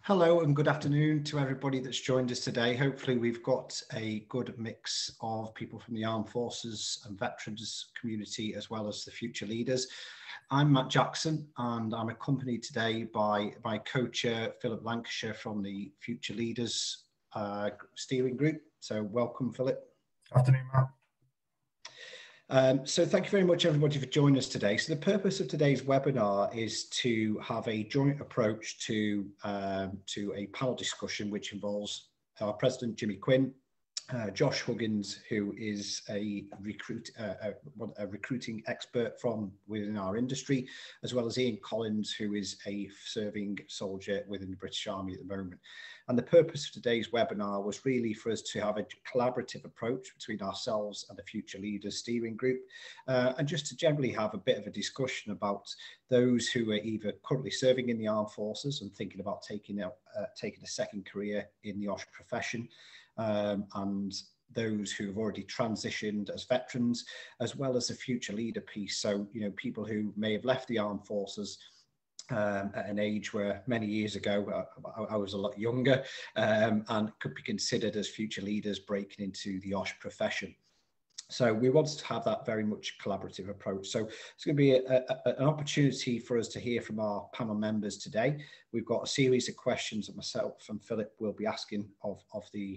Hello and good afternoon to everybody that's joined us today. Hopefully we've got a good mix of people from the Armed Forces and Veterans community as well as the future leaders. I'm Matt Jackson and I'm accompanied today by my co-chair Philip Lancashire from the Future Leaders Steering Group. So welcome, Philip. Afternoon, Matt. So thank you very much everybody for joining us today. So the purpose of today's webinar is to have a joint approach to a panel discussion which involves our President Jimmy Quinn, Josh Huggins, who is a recruiting expert from within our industry, as well as Ian Collins, who is a serving soldier within the British Army at the moment. And the purpose of today's webinar was really for us to have a collaborative approach between ourselves and the Future Leaders Steering Group, and just to generally have a bit of a discussion about those who are either currently serving in the armed forces and thinking about taking a second career in the OSH profession, and those who have already transitioned as veterans, as well as the future leader piece. So, you know, people who may have left the armed forces at an age where many years ago I was a lot younger, and could be considered as future leaders breaking into the OSH profession. So we wanted to have that very much collaborative approach. So it's going to be an opportunity for us to hear from our panel members today. We've got a series of questions that myself and Philip will be asking of the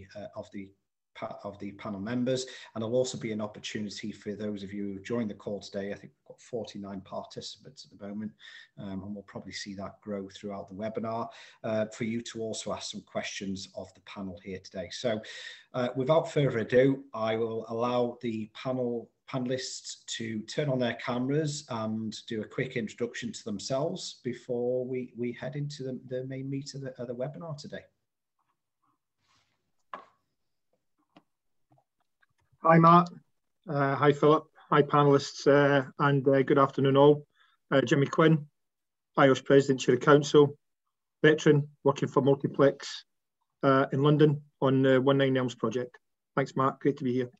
panel members, and there'll also be an opportunity for those of you who joined the call today. I think we've got 49 participants at the moment, and we'll probably see that grow throughout the webinar, for you to also ask some questions of the panel here today. So without further ado, I will allow the panelists to turn on their cameras and do a quick introduction to themselves before we head into the main meat of the webinar today. Hi, Matt. Hi, Philip. Hi, panellists, and good afternoon all. Jimmy Quinn, IOSH President, Chair of Council, veteran, working for Multiplex in London on the 19 Elms project. Thanks, Matt. Great to be here.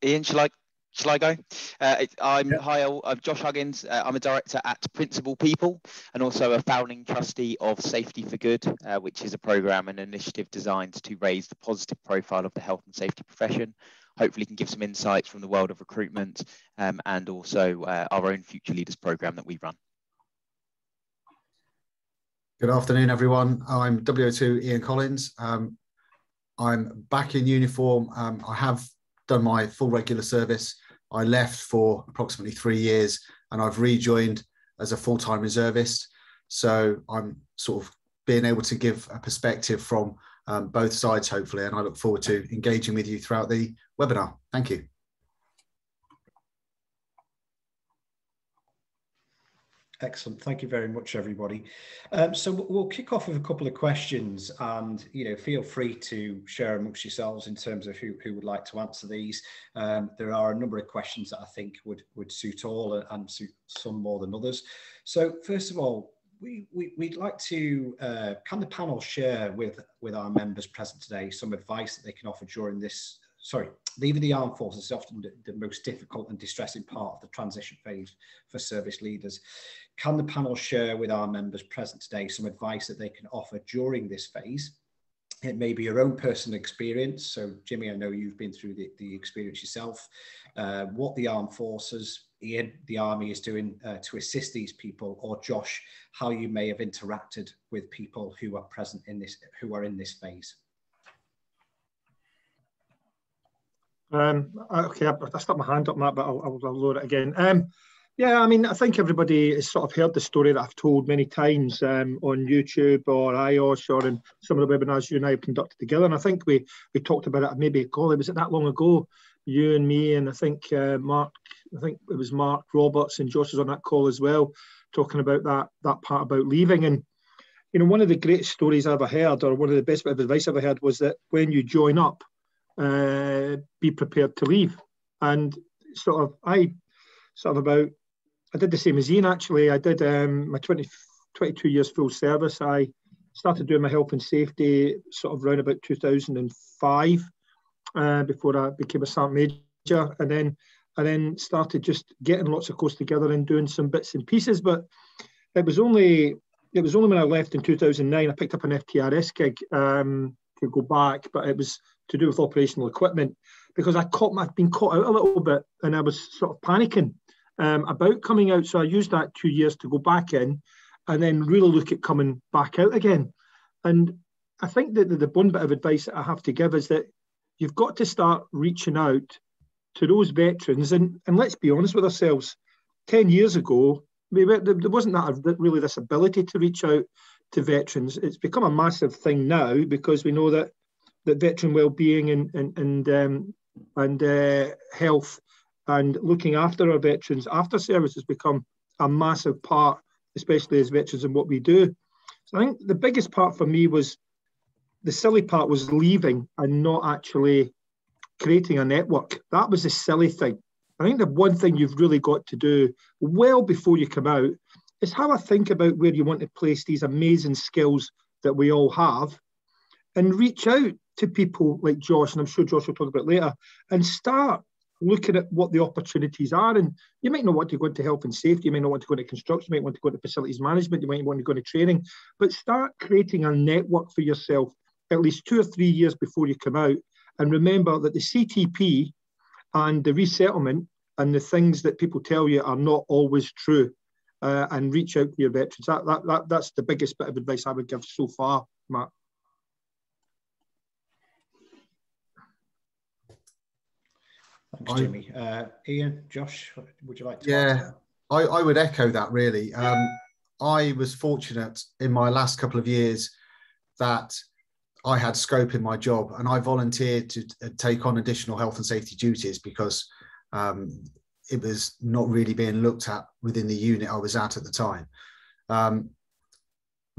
Ian, shall I go? Hi, I'm Josh Huggins. I'm a director at Principal People and also a founding trustee of Safety for Good, which is a programme and initiative designed to raise the positive profile of the health and safety profession. Hopefully can give some insights from the world of recruitment, and also our own Future Leaders programme that we run. Good afternoon, everyone. I'm WO2 Ian Collins. I'm back in uniform. I have done my full regular service. I left for approximately 3 years and I've rejoined as a full-time reservist. So I'm sort of being able to give a perspective from both sides, hopefully, and I look forward to engaging with you throughout the webinar. Thank you. Excellent. Thank you very much, everybody. So we'll kick off with a couple of questions, and feel free to share amongst yourselves in terms of who would like to answer these. There are a number of questions that I think would suit all and suit some more than others. So first of all, we'd like to, can the panel share with our members present today some advice that they can offer during this, leaving the armed forces is often the most difficult and distressing part of the transition phase for service leaders. Can the panel share with our members present today some advice that they can offer during this phase? It may be your own personal experience. So Jimmy, I know you've been through the experience yourself. What the armed forces, Ian, the army is doing to assist these people, or Josh, how you may have interacted with people who are present in this, who are in this phase. Okay, I stuck my hand up, Matt, but I'll lower it again. Yeah, I mean, I think everybody has sort of heard the story that I've told many times on YouTube or IOSH or in some of the webinars you and I have conducted together. And I think we talked about it maybe, golly, was it that long ago? You and me, and I think Mark, I think it was Mark Roberts and Josh was on that call as well, talking about that part about leaving. And, one of the greatest stories I ever heard, or one of the best bit of advice I ever heard, was that when you join up, be prepared to leave. And I did the same as Ian, actually. I did my 22 years full service. I started doing my health and safety sort of around about 2005, before I became a sergeant major. And then and then started just getting lots of courses together and doing some bits and pieces. But it was only when I left in 2009, I picked up an FTRS gig to go back, but it was to do with operational equipment, because I'd been caught out a little bit, and I was sort of panicking about coming out. So I used that 2 years to go back in and then really look at coming back out again. And I think that the one bit of advice that I have to give is that you've got to start reaching out to those veterans. And let's be honest with ourselves, 10 years ago, there wasn't really this ability to reach out to veterans. It's become a massive thing now, because we know that veteran well-being and health and looking after our veterans after service has become a massive part, especially as veterans, in what we do. So I think the biggest part for me was, the silly part was leaving and not actually creating a network. That was the silly thing. I think the one thing you've really got to do well before you come out is have a think about where you want to place these amazing skills that we all have, and reach out to people like Josh, and I'm sure Josh will talk about later, and start looking at what the opportunities are. And you might not want to go into health and safety, you might not want to go into construction, you might want to go into facilities management, you might want to go into training, but start creating a network for yourself at least 2 or 3 years before you come out. And remember that the CTP and the resettlement and the things that people tell you are not always true, and reach out to your veterans. That's the biggest bit of advice I would give so far, Matt. Thanks, Jimmy. Ian, Josh, would you like to? Yeah, I would echo that, really. I was fortunate in my last couple of years that I had scope in my job, and I volunteered to take on additional health and safety duties because it was not really being looked at within the unit I was at the time.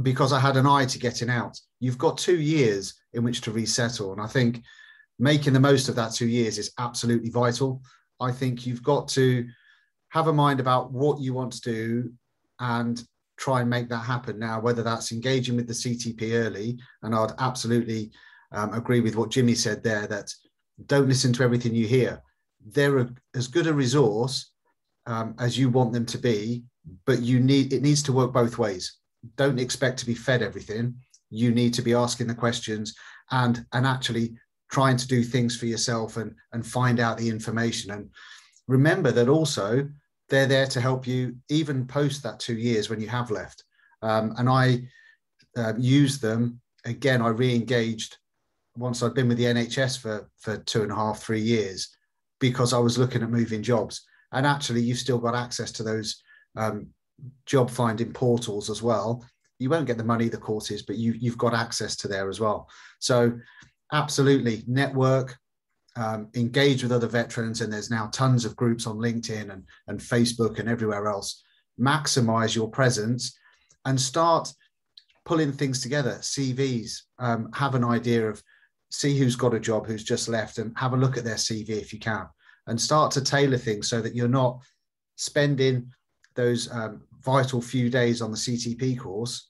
Because I had an eye to getting out. You've got 2 years in which to resettle, and I think making the most of that 2 years is absolutely vital. I think you've got to have a mind about what you want to do and try and make that happen now, whether that's engaging with the CTP early. And I'd absolutely agree with what Jimmy said there, that don't listen to everything you hear. They're as good a resource as you want them to be, but it needs to work both ways. Don't expect to be fed everything. You need to be asking the questions and actually trying to do things for yourself and find out the information. And remember that also they're there to help you even post that 2 years when you have left. And I used them. Again, I re-engaged once I'd been with the NHS for 2.5, 3 years, because I was looking at moving jobs. And actually, you've still got access to those job finding portals as well. You won't get the money, the courses, but you've got access to there as well. So absolutely, network, engage with other veterans, and there's now tons of groups on LinkedIn and Facebook and everywhere else. Maximize your presence and start pulling things together. CVs, have an idea of, see who's got a job, who's just left, and have a look at their CV if you can, and start to tailor things so that you're not spending those vital few days on the CTP course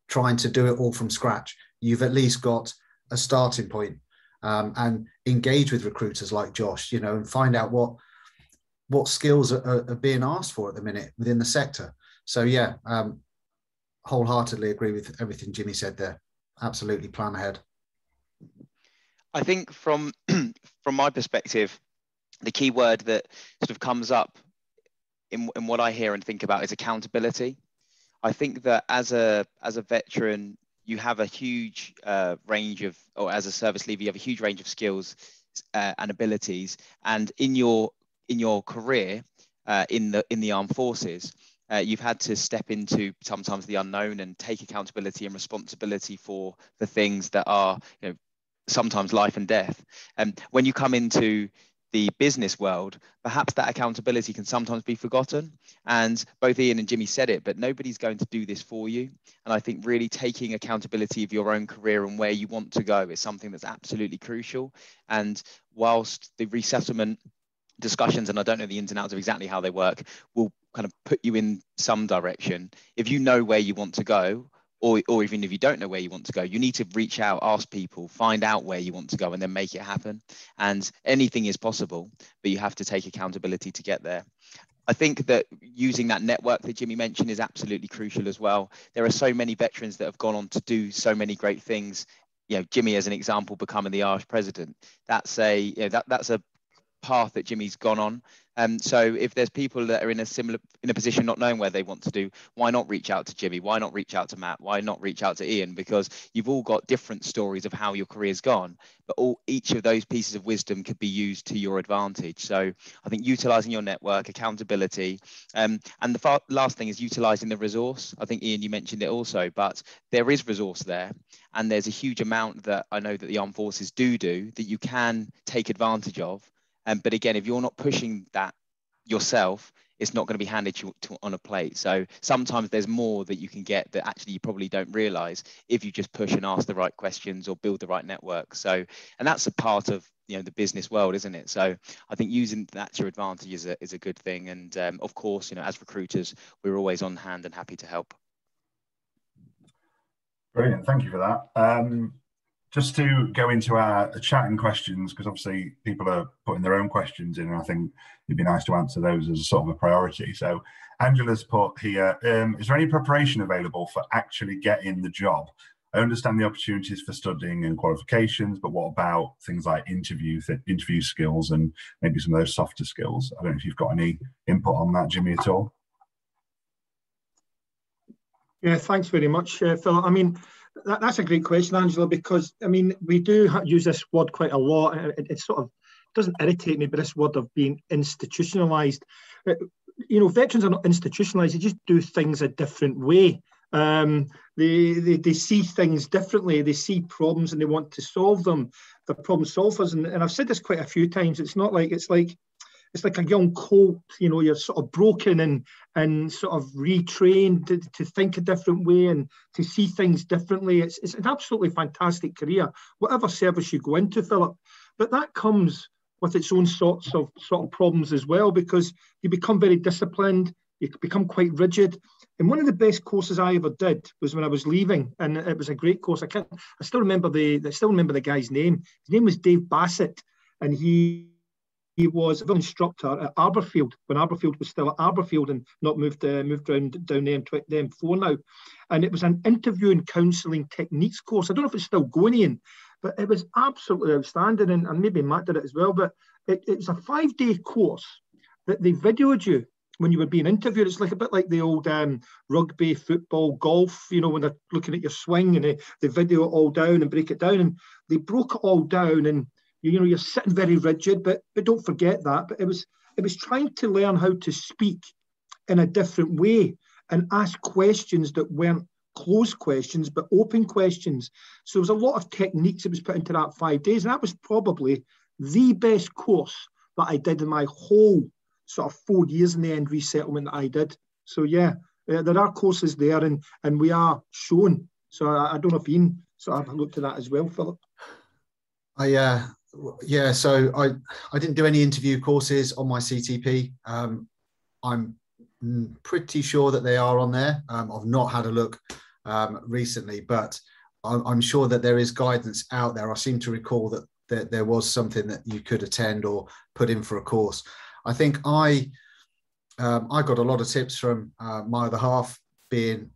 trying to do it all from scratch. You've at least got a starting point, and engage with recruiters like Josh, and find out what skills are being asked for at the minute within the sector. So yeah, wholeheartedly agree with everything Jimmy said there. Absolutely, plan ahead. I think from my perspective, the key word that sort of comes up in what I hear and think about is accountability. I think that as a veteran, you have a huge range of, or as a service leaver, you have a huge range of skills and abilities. And in your career in the armed forces, you've had to step into sometimes the unknown and take accountability and responsibility for the things that are, sometimes life and death. And when you come into the business world, perhaps that accountability can sometimes be forgotten. And both Ian and Jimmy said it, but nobody's going to do this for you. And I think really taking accountability of your own career and where you want to go is something that's absolutely crucial. And whilst the resettlement discussions, and I don't know the ins and outs of exactly how they work, will kind of put you in some direction, if you know where you want to go, or even if you don't know where you want to go, you need to reach out, ask people, find out where you want to go, and then make it happen. And anything is possible, but you have to take accountability to get there. I think that using that network that Jimmy mentioned is absolutely crucial as well. There are so many veterans that have gone on to do so many great things. You know, Jimmy, as an example, becoming the IOSH president. That's a path that Jimmy's gone on. So if there's people that are in a position not knowing where they want to do, why not reach out to Jimmy? Why not reach out to Matt? Why not reach out to Ian? Because you've all got different stories of how your career's gone, but each of those pieces of wisdom could be used to your advantage. So I think utilizing your network, accountability, and the last thing is utilizing the resource. I think Ian, you mentioned it also, but there is resource there, and there's a huge amount that I know that the armed forces do that you can take advantage of. But again, if you're not pushing that yourself, it's not going to be handed to you on a plate. So sometimes there's more that you can get that actually you probably don't realize if you just push and ask the right questions or build the right network. So, and that's a part of, you know, the business world, isn't it? So I think using that to your advantage is a good thing. And of course, you know, as recruiters, we're always on hand and happy to help. Brilliant, thank you for that. Just to go into our chat and questions, because obviously people are putting their own questions in, and I think it'd be nice to answer those as a sort of a priority. So Angela's put here, is there any preparation available for actually getting the job? I understand the opportunities for studying and qualifications, but what about things like interview skills and maybe some of those softer skills? I don't know if you've got any input on that, Jimmy, at all. Yeah, thanks very much, Philip. I mean, that's a great question, Angela, because, I mean, we do use this word quite a lot. It sort of doesn't irritate me, but this word of being institutionalized. You know, veterans are not institutionalized. They just do things a different way. They see things differently. They see problems and they want to solve them. They're problem solvers. And I've said this quite a few times. It's like a young colt, you know, you're sort of broken and sort of retrained to think a different way and to see things differently. It's an absolutely fantastic career, whatever service you go into, Philip. But that comes with its own sort of problems as well, because you become very disciplined, you become quite rigid. And one of the best courses I ever did was when I was leaving, and it was a great course. I still remember the guy's name. His name was Dave Bassett, and he was an instructor at Arborfield when Arborfield was still at Arborfield and not moved around down the M4 now. And it was an interview and counselling techniques course. I don't know if it's still going in, but it was absolutely outstanding. And maybe Matt did it as well. But it was a 5-day course that they videoed you when you were being interviewed. It's like a bit like the old rugby, football, golf, you know, when they're looking at your swing and they video it all down and break it down. And they broke it all down, and you know, you're sitting very rigid, but don't forget that. But it was trying to learn how to speak in a different way and ask questions that weren't closed questions, but open questions. So there was a lot of techniques that was put into that 5 days. And that was probably the best course that I did in my whole sort of 4 years in the end resettlement that I did. So yeah, there are courses there and we are shown. So I don't know if Ian sort of looked at that as well, Philip. Yeah, so I didn't do any interview courses on my CTP. I'm pretty sure that they are on there. I've not had a look recently, but I'm sure that there is guidance out there. I seem to recall that there was something that you could attend or put in for a course. I think I got a lot of tips from my other half, being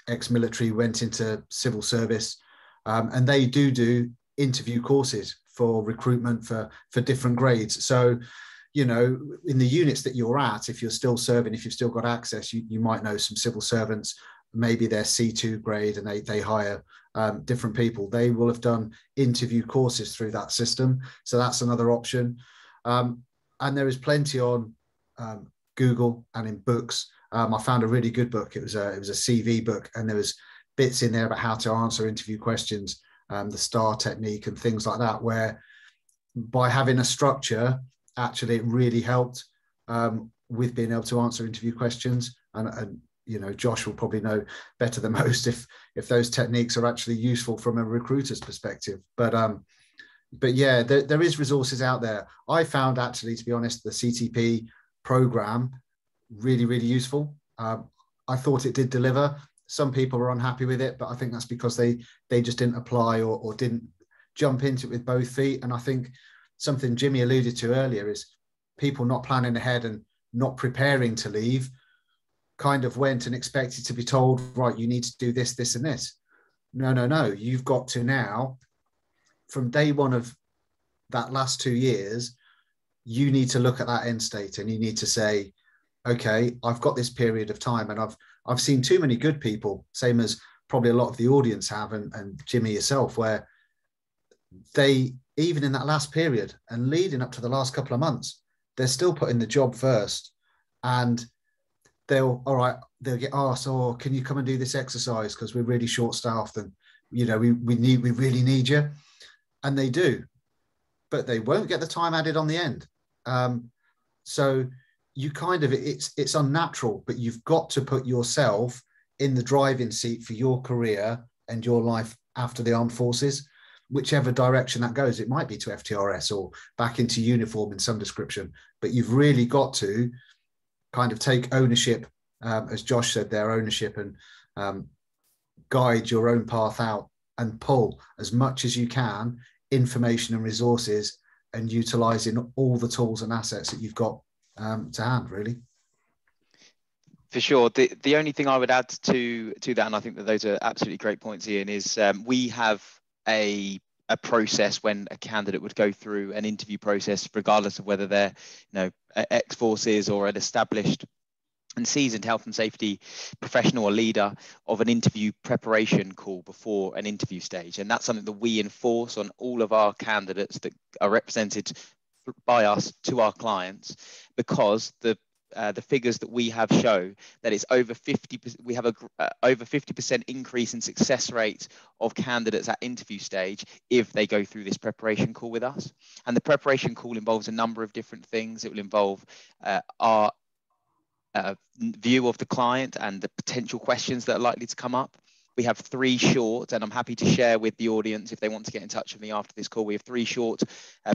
ex-military, went into civil service, and they do interview courses for recruitment for different grades. So, you know, in the units that you're at, if you're still serving, if you've still got access, you might know some civil servants, maybe they're C2 grade and they hire different people. They will have done interview courses through that system. So that's another option. And there is plenty on Google and in books. I found a really good book. It was a CV book, and there was bits in there about how to answer interview questions, the STAR technique and things like that, where by having a structure, actually it really helped with being able to answer interview questions. And you know, Josh will probably know better than most if those techniques are actually useful from a recruiter's perspective. But yeah, there is resources out there. I found, actually, to be honest, the CTP program really, really useful. I thought it did deliver. some people were unhappy with it, but I think that's because they just didn't apply or didn't jump into it with both feet. And I think something Jimmy alluded to earlier is people not planning ahead and not preparing to leave, kind of went and expected to be told, right, you need to do this, this, and this. No. You've got to now, from day one of that last 2 years, you need to look at that end state and you need to say, okay, I've got this period of time, and I've seen too many good people, same as probably a lot of the audience have, and Jimmy yourself, where they, even in that last period and leading up to the last couple of months, they're still putting the job first, and they'll get asked, oh, can you come and do this exercise because we're really short staffed and we really need you, and they do, but they won't get the time added on the end. So you kind of, it's unnatural, but you've got to put yourself in the driving seat for your career and your life after the armed forces, whichever direction that goes. It might be to FTRS or back into uniform in some description, but you've really got to kind of take ownership, as Josh said there, ownership, and guide your own path out and pull as much as you can information and resources, and utilising all the tools and assets that you've got to hand, really. For sure. The only thing I would add to that, and I think that those are absolutely great points, Ian, is we have a process when a candidate would go through an interview process, regardless of whether they're ex-forces or an established and seasoned health and safety professional or leader, of an interview preparation call before an interview stage. And that's something that we enforce on all of our candidates that are represented by us to our clients, because the figures that we have show that it's over 50%. We have over 50% increase in success rate of candidates at interview stage if they go through this preparation call with us. And the preparation call involves a number of different things. It will involve our view of the client and the potential questions that are likely to come up. We have 3 short, and I'm happy to share with the audience if they want to get in touch with me after this call. We have 3 short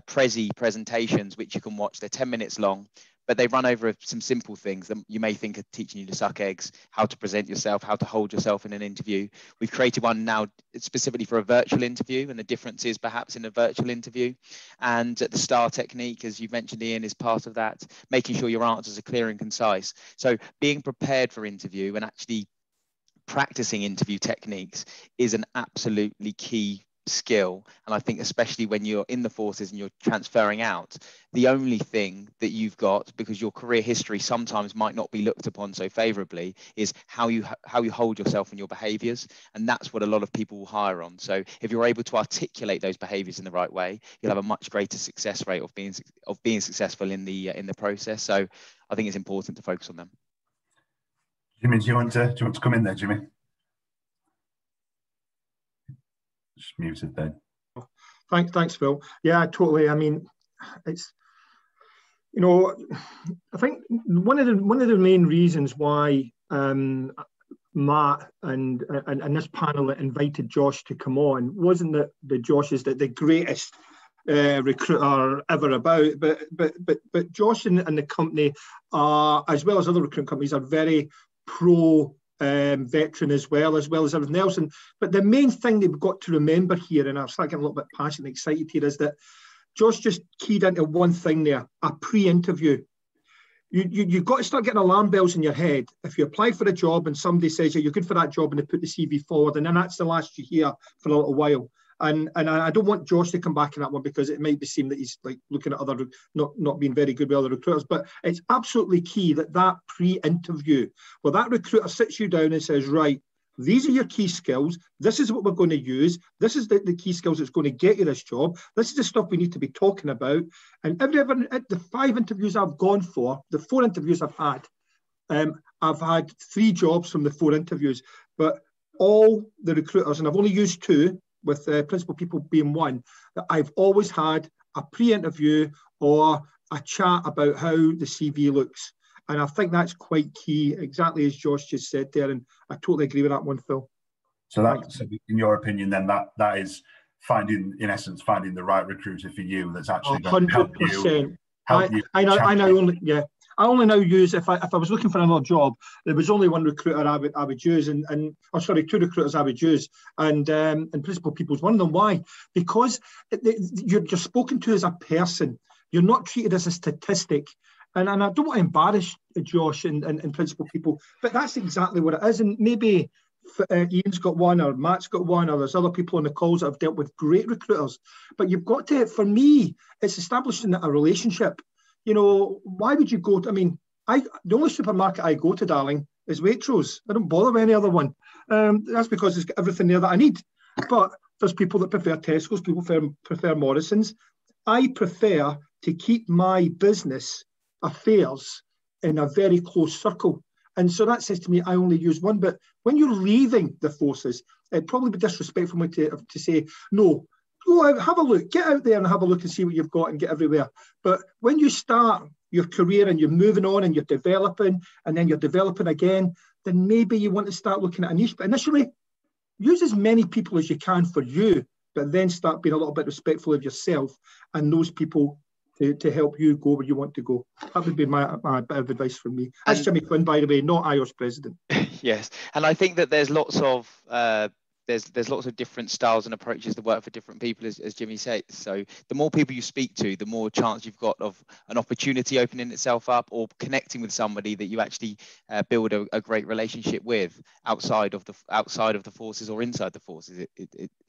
presentations which you can watch. They're 10 minutes long, but they run over some simple things that you may think are teaching you to suck eggs, how to present yourself, how to hold yourself in an interview. We've created one now specifically for a virtual interview, and the differences perhaps in a virtual interview. And the STAR technique, as you mentioned, Ian, is part of that, making sure your answers are clear and concise. So being prepared for interview and actually practicing interview techniques is an absolutely key skill. And I think especially when you're in the forces and you're transferring out, the only thing that you've got, because your career history sometimes might not be looked upon so favorably, is how you hold yourself and your behaviors. And that's what a lot of people will hire on. So if you're able to articulate those behaviors in the right way, you'll have a much greater success rate of being successful in the process. So I think it's important to focus on them. Jimmy, do you want to come in there, Jimmy? Just muted then. Thanks, Phil. Yeah, totally. I mean, it's, I think one of the main reasons why Matt and this panel invited Josh to come on wasn't that Josh is the greatest recruiter ever about, but Josh and the company are, as well as other recruitment companies, are very pro veteran as well as everything else. But the main thing that we've got to remember here, and I'm starting getting a little bit passionate and excited here, is that Josh just keyed into one thing there: a pre-interview. You've got to start getting alarm bells in your head. If you apply for a job and somebody says you're good for that job and they put the CV forward, and then that's the last you hear for a little while. And I don't want Josh to come back in that one, because it might be seem that he's like looking at other, not being very good with other recruiters. But it's absolutely key that pre-interview, well, that recruiter sits you down and says, right, these are your key skills. This is what we're going to use. This is the key skills that's going to get you this job. This is the stuff we need to be talking about. And the 5 interviews I've gone for, the 4 interviews I've had 3 jobs from the 4 interviews. But all the recruiters, and I've only used 2, with principal people being one, that I've always had a pre-interview or a chat about how the CV looks. And I think that's quite key, exactly as Josh just said there. And I totally agree with that one, Phil. So in your opinion, then that is finding the right recruiter for you, that's actually going to help you. I I only now use, if I was looking for another job, there was only one recruiter I would use, two recruiters I would use, and Principal People's one of them. Why? Because you're spoken to as a person. You're not treated as a statistic. And I don't want to embarrass Josh and Principal People, but that's exactly what it is. And maybe Ian's got one, or Matt's got one, or there's other people on the calls that have dealt with great recruiters. But you've got to, for me, it's establishing a relationship. You know, why would you go to, I mean, the only supermarket I go to, darling, is Waitrose. I don't bother with any other one. That's because it's got everything there that I need. But there's people that prefer Tesco's, people prefer Morrison's. I prefer to keep my business affairs in a very close circle. And so that says to me, I only use one. But when you're leaving the forces, it'd probably be disrespectful for me to say, no, go out, have a look, get out there and have a look and see what you've got and get everywhere. But when you start your career and you're moving on and you're developing and then you're developing again, then maybe you want to start looking at a niche. But initially, use as many people as you can for you, but then start being a little bit respectful of yourself and those people to help you go where you want to go. That would be my bit of advice from me. That's Jimmy Quinn, by the way, not IOSH president. Yes, and I think that there's lots of there's lots of different styles and approaches that work for different people, as Jimmy says. So the more people you speak to, the more chance you've got of an opportunity opening itself up, or connecting with somebody that you actually build a great relationship with outside of the forces or inside the forces.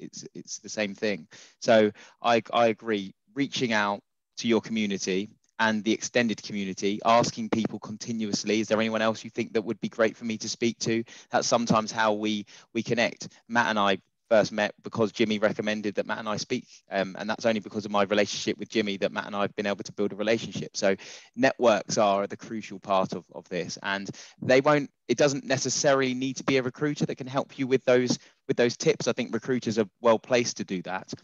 It's the same thing. So I agree. Reaching out to your community and the extended community, asking people continuously, is there anyone else you think that would be great for me to speak to? That's sometimes how we connect. Matt and I first met because Jimmy recommended that Matt and I speak, and that's only because of my relationship with Jimmy that Matt and I have been able to build a relationship. So networks are the crucial part of this, and it doesn't necessarily need to be a recruiter that can help you with those tips. I think recruiters are well placed to do that.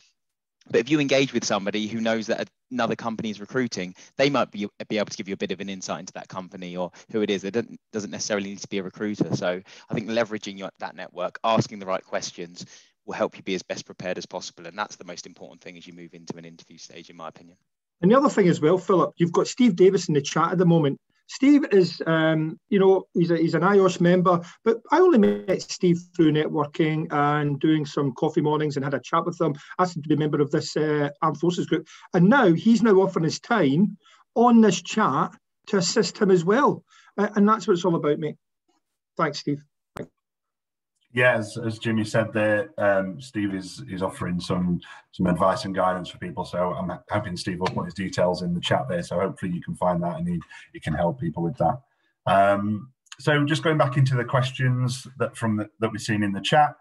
But if you engage with somebody who knows that another company is recruiting, they might be able to give you a bit of an insight into that company or who it is. It doesn't necessarily need to be a recruiter. So I think leveraging that network, asking the right questions, will help you be as best prepared as possible. And that's the most important thing as you move into an interview stage, in my opinion. And the other thing as well, Philip, you've got Steve Davis in the chat at the moment. Steve is, he's an IOSH member, but I only met Steve through networking and doing some coffee mornings and had a chat with him, asked him to be a member of this Armed Forces group. And now he's offering his time on this chat to assist him as well. And that's what it's all about, mate. Thanks, Steve. Yeah, as Jimmy said there, Steve is offering some advice and guidance for people. So I'm hoping Steve will put his details in the chat there. So hopefully you can find that and he can help people with that. So just going back into the questions that we've seen in the chat.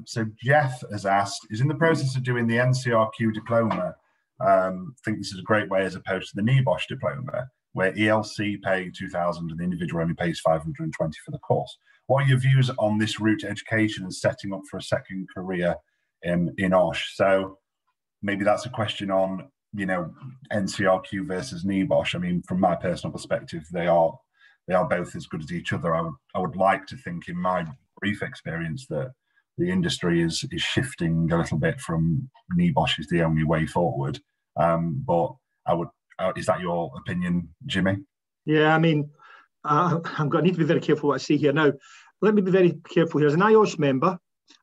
So Jeff has asked, is in the process of doing the NCRQ diploma. I think this is a great way as opposed to the NEBOSH diploma, where ELC pay 2,000 and the individual only pays 520 for the course. What are your views on this route to education and setting up for a second career in OSH? So maybe that's a question on, NCRQ versus NEBOSH. I mean, from my personal perspective, they are both as good as each other. I would like to think, in my brief experience, that the industry is shifting a little bit from NEBOSH is the only way forward. But is that your opinion, Jimmy? Yeah, I mean, I'm going to need to be very careful what I say here. Now, let me be very careful here. As an IOSH member,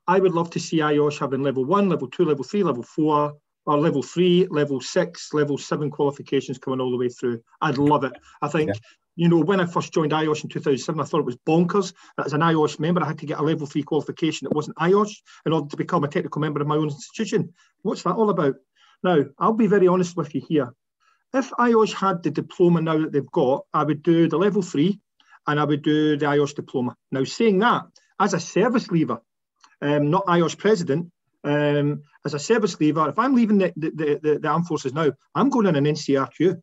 I would love to see IOSH having level 1, level 2, level 3, level 4, or level 3, level 6, level 7 qualifications coming all the way through. I'd love it. I think, when I first joined IOSH in 2007, I thought it was bonkers that as an IOSH member, I had to get a level 3 qualification that wasn't IOSH in order to become a technical member of my own institution. What's that all about? Now, I'll be very honest with you here. If IOSH had the diploma now that they've got, I would do the level 3 and I would do the IOSH diploma. Now, saying that, as a service leaver, not IOSH president, as a service leaver, if I'm leaving the armed forces now, I'm going on an NCRQ.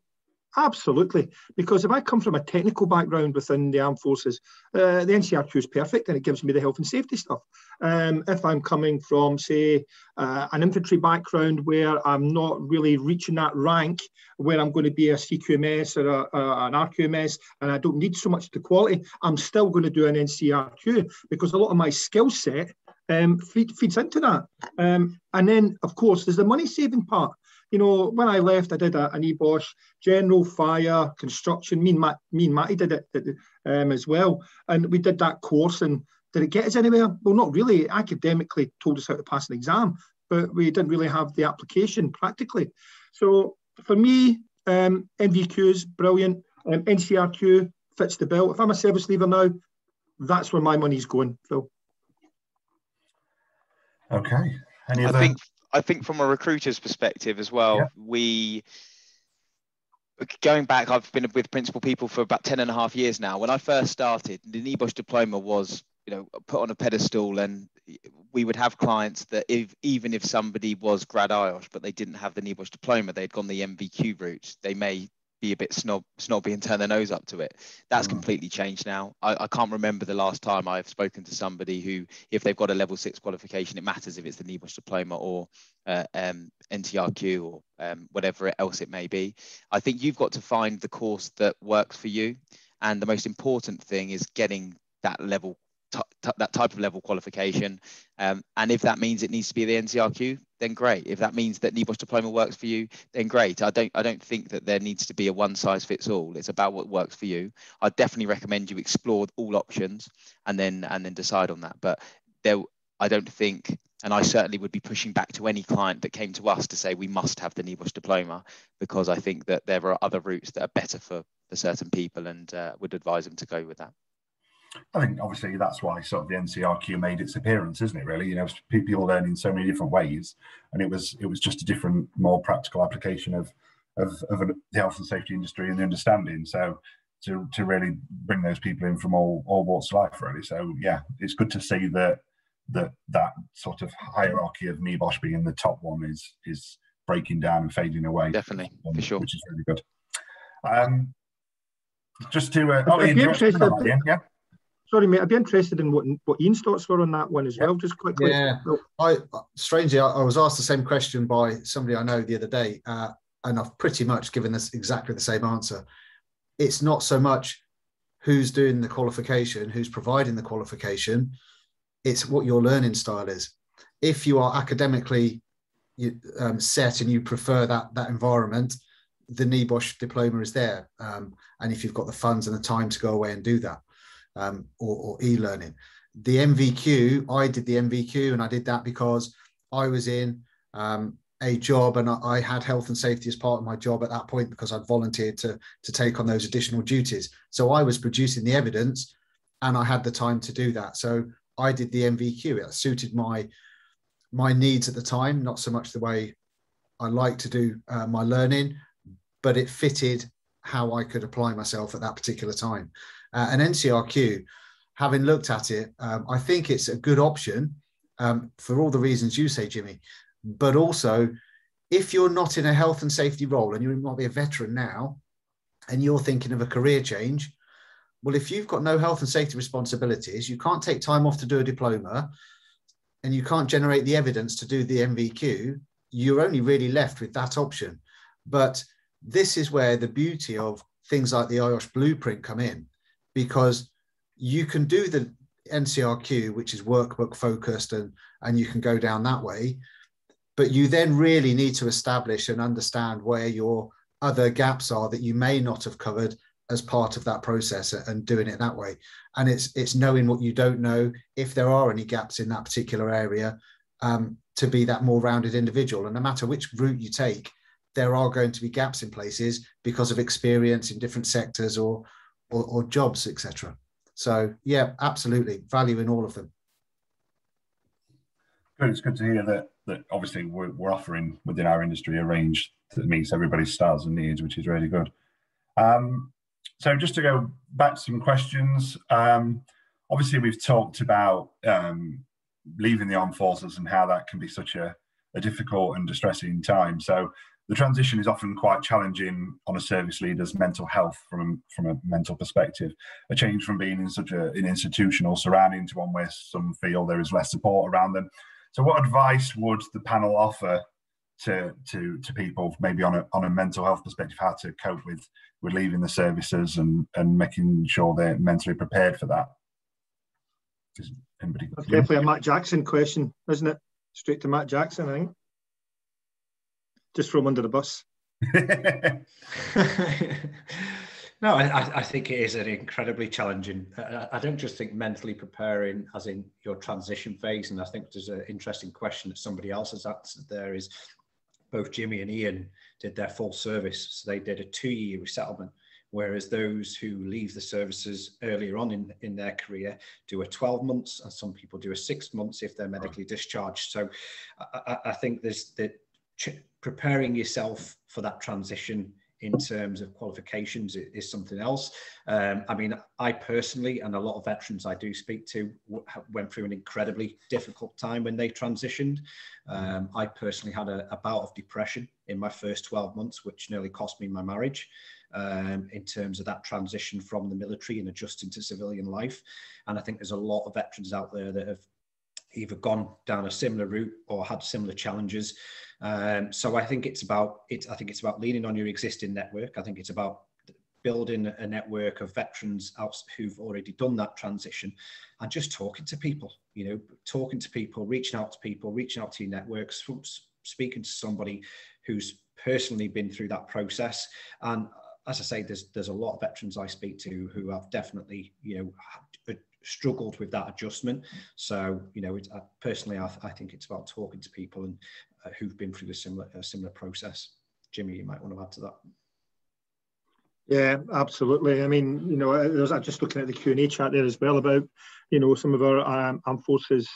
Absolutely. Because if I come from a technical background within the armed forces, the NCRQ is perfect and it gives me the health and safety stuff. If I'm coming from, say, an infantry background where I'm not really reaching that rank, where I'm going to be a CQMS or an RQMS, and I don't need so much to quality, I'm still going to do an NCRQ because a lot of my skill set feeds into that. And then, of course, there's the money saving part. you know, when I left, I did an EBOSH, general, fire, construction. Me and Matty did it as well. And we did that course, and did it get us anywhere? Well, not really. Academically told us how to pass an exam, but we didn't really have the application practically. So for me, NVQ's brilliant. NCRQ fits the bill. If I'm a service leaver now, that's where my money's going, Phil. Okay. I think from a recruiter's perspective as well, going back, I've been with Principal People for about 10.5 years now. When I first started, the NEBOSH diploma was, you know, put on a pedestal, and we would have clients that even if somebody was grad IOSH but they didn't have the NEBOSH diploma, they'd gone the MVQ route, they may be a bit snobby and turn their nose up to it. That's completely changed now. I can't remember the last time I've spoken to somebody who, if they've got a level 6 qualification, it matters if it's the NEBOSH diploma or NCRQ or whatever else it may be. I think you've got to find the course that works for you, and the most important thing is getting that level, that type of level qualification, and if that means it needs to be the NCRQ, then great. If that means that NEBOSH diploma works for you, then great. I don't think that there needs to be a one size fits all. It's about what works for you. I definitely recommend you explore all options and then decide on that. But I don't think, and I certainly would be pushing back to any client that came to us to say we must have the NEBOSH diploma, because I think that there are other routes that are better for certain people, and would advise them to go with that. I think obviously that's why sort of the NCRQ made its appearance, isn't it? Really, you know, people learn in so many different ways, and it was just a different, more practical application of the health and safety industry and the understanding. So to really bring those people in from all walks of life, really. So yeah, it's good to see that sort of hierarchy of NEBOSH being the top one is breaking down and fading away. Definitely, for sure, which is really good. Just to yeah. Sorry, mate, I'd be interested in what Ian's thoughts were on that one as well, just quickly. Yeah, strangely, I was asked the same question by somebody I know the other day, and I've pretty much given this exactly the same answer. It's not so much who's doing the qualification, who's providing the qualification, it's what your learning style is. If you are academically set and you prefer that environment, the NEBOSH diploma is there. And if you've got the funds and the time to go away and do that. Or e-learning. The MVQ, I did the MVQ, and I did that because I was in a job, and I had health and safety as part of my job at that point, because I'd volunteered to take on those additional duties. So I was producing the evidence, and I had the time to do that. So I did the MVQ. It suited my needs at the time, not so much the way I like to do my learning, but it fitted how I could apply myself at that particular time. An NCRQ, having looked at it, I think it's a good option for all the reasons you say, Jimmy. But also, if you're not in a health and safety role, and you might be a veteran now, and you're thinking of a career change, well, if you've got no health and safety responsibilities, you can't take time off to do a diploma, and you can't generate the evidence to do the MVQ, you're only really left with that option. But this is where the beauty of things like the IOSH blueprint come in, because you can do the NCRQ, which is workbook focused, and you can go down that way, but you then really need to establish and understand where your other gaps are that you may not have covered as part of that process, and doing it that way. And it's knowing what you don't know, if there are any gaps in that particular area, to be that more rounded individual. And no matter which route you take, there are going to be gaps in places because of experience in different sectors or jobs, etc. So yeah, absolutely, value in all of them. Good. It's good to hear that obviously we're offering within our industry a range that meets everybody's styles and needs, which is really good. So just to go back to some questions, obviously we've talked about leaving the armed forces and how that can be such a difficult and distressing time. So the transition is often quite challenging on a service leader's mental health from a mental perspective. A change from being in such an institutional surrounding to one where some feel there is less support around them. So what advice would the panel offer to people, maybe on a mental health perspective, how to cope with leaving the services and making sure they're mentally prepared for that? Does anybody? That's definitely a Matt Jackson question, isn't it? Straight to Matt Jackson, I think. just throw them under the bus. No, I think it is an incredibly challenging. I don't just think mentally preparing as in your transition phase, and I think there's an interesting question that somebody else has answered there is both Jimmy and Ian did their full service. So they did a 2-year resettlement, whereas those who leave the services earlier on in their career do a 12 months, and some people do a 6 months if they're medically discharged. So I think there's preparing yourself for that transition in terms of qualifications is something else. I mean, I personally, and a lot of veterans I do speak to, went through an incredibly difficult time when they transitioned. I personally had a bout of depression in my first 12 months, which nearly cost me my marriage, in terms of that transition from the military and adjusting to civilian life. And I think there's a lot of veterans out there that have either gone down a similar route or had similar challenges. So I think it's about leaning on your existing network. I think it's about building a network of veterans who've already done that transition, and just talking to people, reaching out to your networks, speaking to somebody who's personally been through that process. And as I say, there's a lot of veterans I speak to who have definitely, struggled with that adjustment. So, personally, I think it's about talking to people and who've been through a similar process. Jimmy, you might want to add to that. Yeah, absolutely. I mean, I'm just looking at the Q&A chat there as well about, some of our armed forces,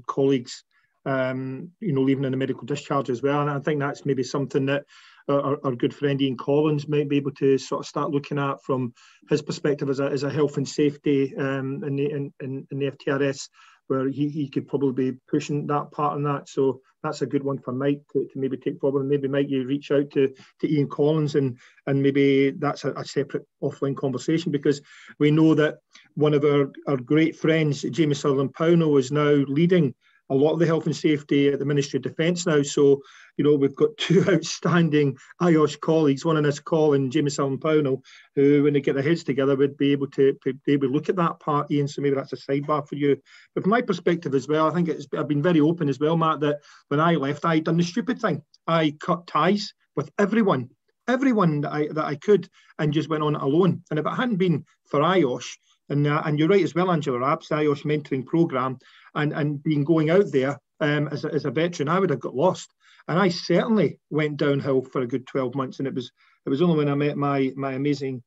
colleagues, leaving in a medical discharge as well. And I think that's maybe something that our good friend Ian Collins might be able to sort of start looking at from his perspective as a health and safety in the FTRS, where he could probably be pushing that part on that. So that's a good one for Mike to maybe take forward. And maybe Mike, you reach out to Ian Collins and maybe that's a separate offline conversation, because we know that one of our great friends, Jamie Sutherland-Pownall, is now leading a lot of the health and safety at the Ministry of Defence now. So, we've got two outstanding IOSH colleagues, one on this call and Jamie Sutherland-Pownall, who, when they get their heads together, would be able to look at that part, Ian. So maybe that's a sidebar for you. But from my perspective as well, I think I've been very open as well, Matt, that when I left, I'd done the stupid thing. I cut ties with everyone that I could, and just went on alone. And if it hadn't been for IOSH, and you're right as well, Angela Rapps, the IOSH mentoring programme, and being going out there as a veteran, I would have got lost. And I certainly went downhill for a good 12 months. And it was only when I met my amazing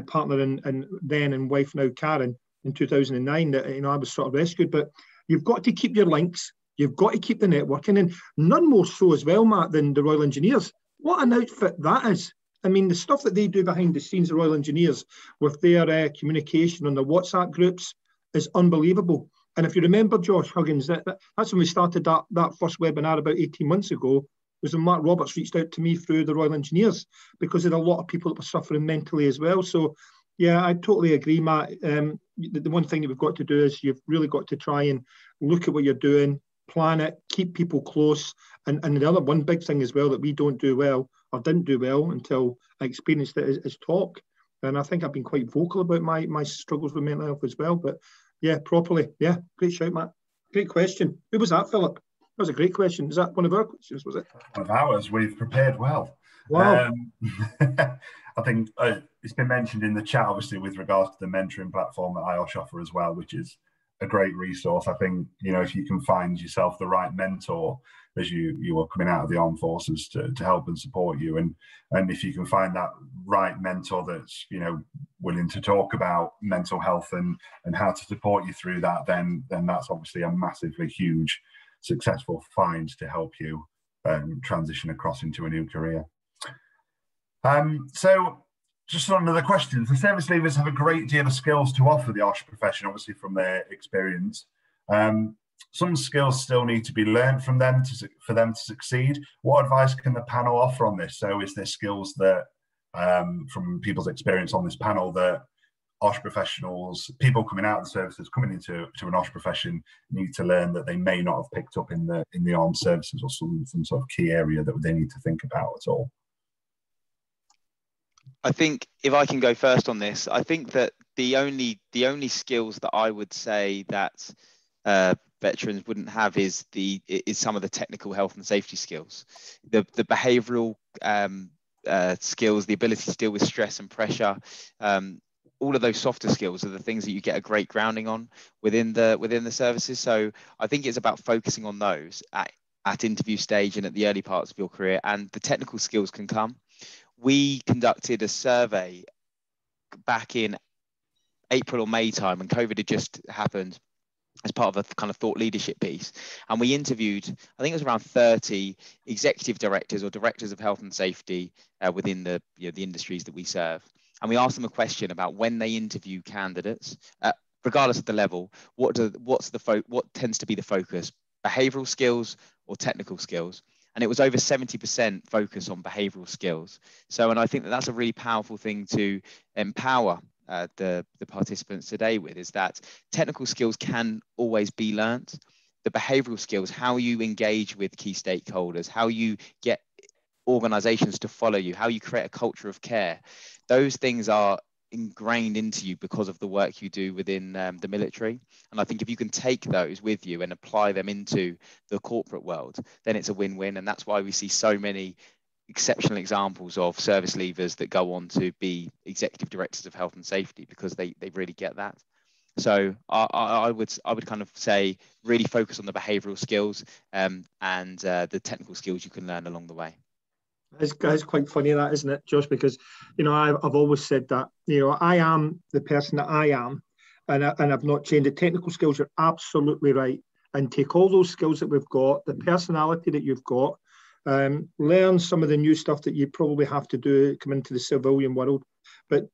partner and then and wife now, Karen, in 2009 that I was sort of rescued. But you've got to keep your links. You've got to keep the networking, and none more so as well, Matt, than the Royal Engineers. What an outfit that is. I mean, the stuff that they do behind the scenes, the Royal Engineers, with their communication on the WhatsApp groups is unbelievable. And if you remember, Josh Huggins, that's when we started that first webinar about 18 months ago, was when Mark Roberts reached out to me through the Royal Engineers, because there are a lot of people that were suffering mentally as well. So, yeah, I totally agree, Matt. The one thing that we've got to do is you've really got to try and look at what you're doing, plan it, keep people close. And the other one big thing as well that we don't do well, or didn't do well until I experienced it, is talk. And I think I've been quite vocal about my struggles with mental health as well. But yeah, properly. Yeah, great shout, Matt. Great question. Who was that, Philip? That was a great question. Is that one of our questions, was it? One of ours. We've prepared well. Wow. I think it's been mentioned in the chat, obviously, with regards to the mentoring platform that IOSH offer as well, which is a great resource. I think, if you can find yourself the right mentor as you are coming out of the armed forces to help and support you, and if you can find that right mentor that's willing to talk about mental health and how to support you through that, then that's obviously a massively huge successful find to help you transition across into a new career. So just on another question, the service leavers have a great deal of skills to offer the OSH profession, obviously from their experience. Some skills still need to be learned from them for them to succeed. What advice can the panel offer on this? So is there skills that, from people's experience on this panel, that OSH professionals, people coming out of the services, coming into an OSH profession, need to learn that they may not have picked up in the armed services, or some sort of key area that they need to think about at all? I think if I can go first on this, I think that the only skills that I would say that veterans wouldn't have is some of the technical health and safety skills, the behavioural skills, the ability to deal with stress and pressure. All of those softer skills are the things that you get a great grounding on within the services. So I think it's about focusing on those at interview stage and at the early parts of your career, and the technical skills can come. We conducted a survey back in April or May time, and COVID had just happened, as part of a kind of thought leadership piece. And we interviewed, I think it was around 30 executive directors or directors of health and safety within the industries that we serve. And we asked them a question about when they interview candidates, regardless of the level, what tends to be the focus, behavioral skills or technical skills? And it was over 70% focus on behavioral skills. So, and I think that that's a really powerful thing to empower the participants today with, is that technical skills can always be learnt. The behavioral skills, how you engage with key stakeholders, how you get organizations to follow you, how you create a culture of care, those things are ingrained into you because of the work you do within the military. And I think if you can take those with you and apply them into the corporate world, then it's a win-win. And that's why we see so many exceptional examples of service leavers that go on to be executive directors of health and safety, because they really get that. So I would kind of say really focus on the behavioral skills and the technical skills you can learn along the way. It's quite funny, that, isn't it, Josh? Because, you know, I've always said that, you know, I am the person that I am, and I've not changed. The technical skills, you're absolutely right. And take all those skills that we've got, the personality that you've got, learn some of the new stuff that you probably have to do, come into the civilian world. But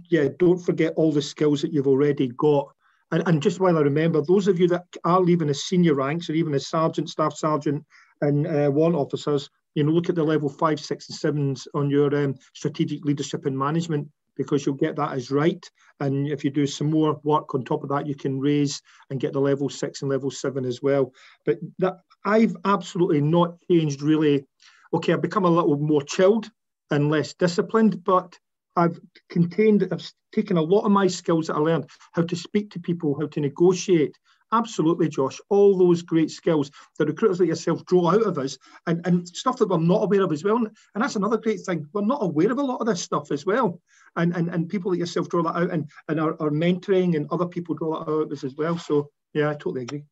yeah, don't forget all the skills that you've already got. And just while I remember, those of you that are leaving as senior ranks, or even as sergeant, staff sergeant, and warrant officers, you know, look at the level 5, 6, and 7s on your strategic leadership and management, because you'll get that as right. And if you do some more work on top of that, you can raise and get the level 6 and level 7 as well. But that, I've absolutely not changed really. Okay, I've become a little more chilled and less disciplined, but I've taken a lot of my skills that I learned, how to speak to people, how to negotiate. Absolutely, Josh. All those great skills that recruiters like yourself draw out of us, and stuff that we're not aware of as well. And that's another great thing. We're not aware of a lot of this stuff as well. And people like yourself draw that out, and our mentoring and other people draw that out of us as well. So yeah, I totally agree.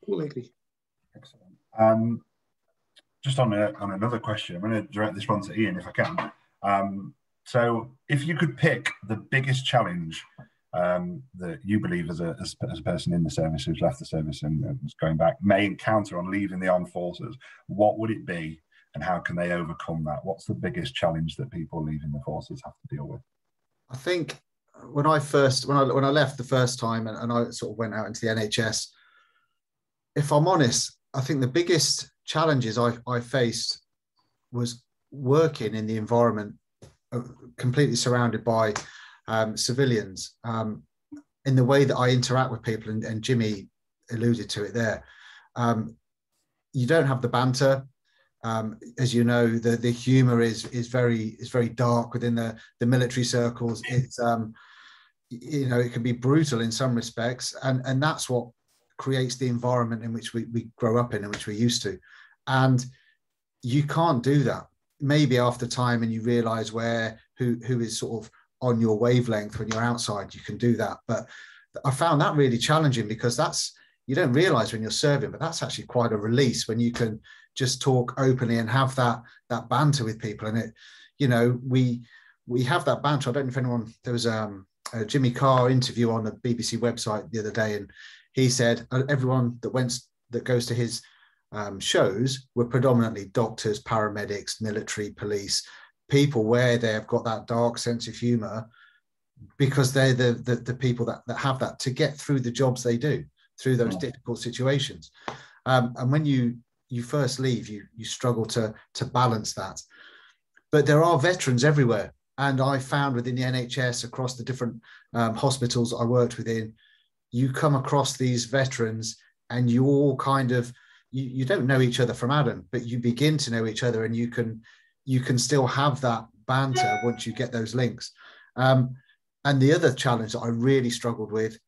Totally agree. Excellent. Just on another question, I'm going to direct this one to Ian if I can. So if you could pick the biggest challenge that you believe as a person in the service who's left the service and is going back may encounter on leaving the armed forces, what would it be, and how can they overcome that? What's the biggest challenge that people leaving the forces have to deal with? I think when I left the first time and I sort of went out into the NHS, if I'm honest, I think the biggest challenges I faced was working in the environment completely surrounded by civilians, in the way that I interact with people, and Jimmy alluded to it there. You don't have the banter. As you know, the humour is very dark within the military circles. It's you know, it can be brutal in some respects, and that's what creates the environment in which we grow up in which we're used to. And you can't do that. Maybe after time and you realise who is sort of on your wavelength when you're outside, you can do that. But I found that really challenging, because you don't realise when you're serving, but that's actually quite a release when you can just talk openly and have that banter with people. And it, you know, we have that banter. I don't know if anyone, there was a Jimmy Carr interview on the BBC website the other day, and he said everyone that goes to his shows were predominantly doctors, paramedics, military, police, people where they've got that dark sense of humour, because they're the people that have that to get through the jobs they do, through those difficult situations. And when you first leave, you struggle to balance that. But there are veterans everywhere. And I found within the NHS, across the different hospitals I worked within, you come across these veterans and you all kind of, you don't know each other from Adam, but you begin to know each other, and you can still have that banter once you get those links. And the other challenge that I really struggled with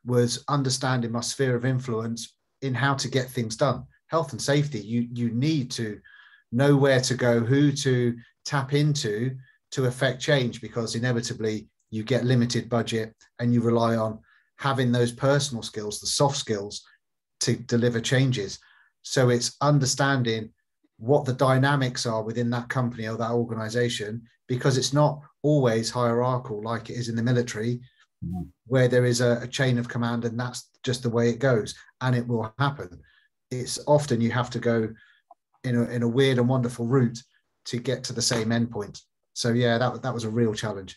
was understanding my sphere of influence in how to get things done. Health and safety, you need to know where to go, who to tap into to affect change, because inevitably you get limited budget and you rely on having those personal skills, the soft skills, to deliver changes. So it's understanding what the dynamics are within that company or that organization, because it's not always hierarchical like it is in the military, where there is a chain of command and that's just the way it goes and it will happen. It's often you have to go in a weird and wonderful route to get to the same endpoint. So yeah, that was a real challenge.